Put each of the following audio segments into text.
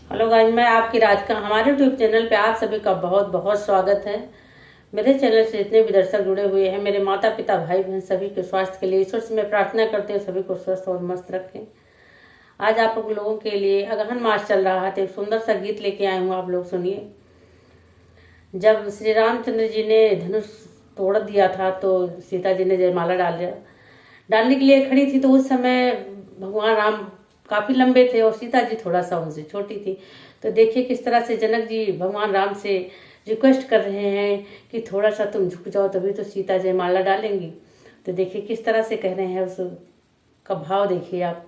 Hello guys, मैं आपकी राधिका। हमारे यूट्यूब चैनल पे आप सभी का बहुत बहुत स्वागत है। मेरे चैनल से जितने भी दर्शक जुड़े हुए हैं, मेरे माता पिता भाई बहन सभी के स्वास्थ्य के लिए ईश्वर से मैं प्रार्थना करती हूँ सभी को स्वस्थ और मस्त रखें। आज आप लोगों के लिए अगहन मास चल रहा है तो एक सुंदर सा गीत लेके आई हूँ, आप लोग सुनिए। जब श्री रामचंद्र जी ने धनुष तोड़ दिया था तो सीता जी ने जयमाला डालने के लिए खड़ी थी, तो उस समय भगवान राम काफी लंबे थे और सीता जी थोड़ा सा उनसे छोटी थी। तो देखिए किस तरह से जनक जी भगवान राम से रिक्वेस्ट कर रहे हैं कि थोड़ा सा तुम झुक जाओ तभी तो सीता जयमाला डालेंगी। तो देखिए किस तरह से कह रहे हैं, उस का भाव देखिए आप।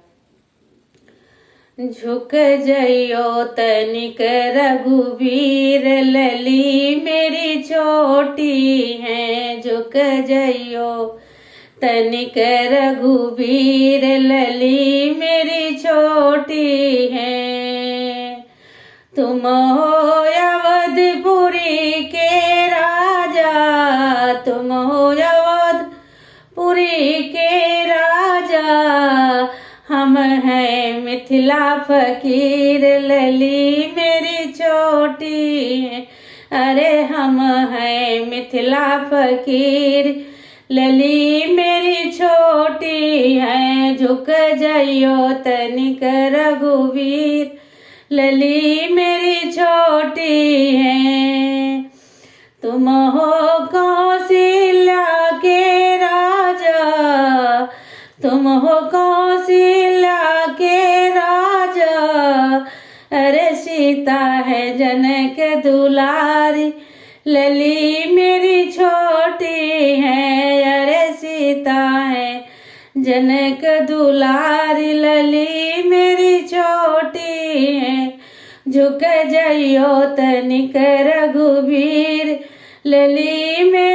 झुक जइयो तनिक रघुवीर, लली मेरी छोटी है। झुक जइयो तनिक रघुवीर, लली मेरी छोटी है। तुम हो अवधपुरी के राजा, तुम हो अवधपुरी के राजा। हम हैं मिथिला फकीर, लली मेरी छोटी है। अरे हम हैं मिथिला फकीर, लली मेरी छोटी है। झुक जइयो तनिक रघुवीर, लली मेरी छोटी है। तुम हो कौशल्या के राजा, तुम हो कौशल्या के राजा। अरे सीता है जनक दुलारी, लली मेरी छोटी है। अरे सीता है जनक दुलारी, लली मेरी छोटी है। झुक जइयो तनिक रघुवीर, लली में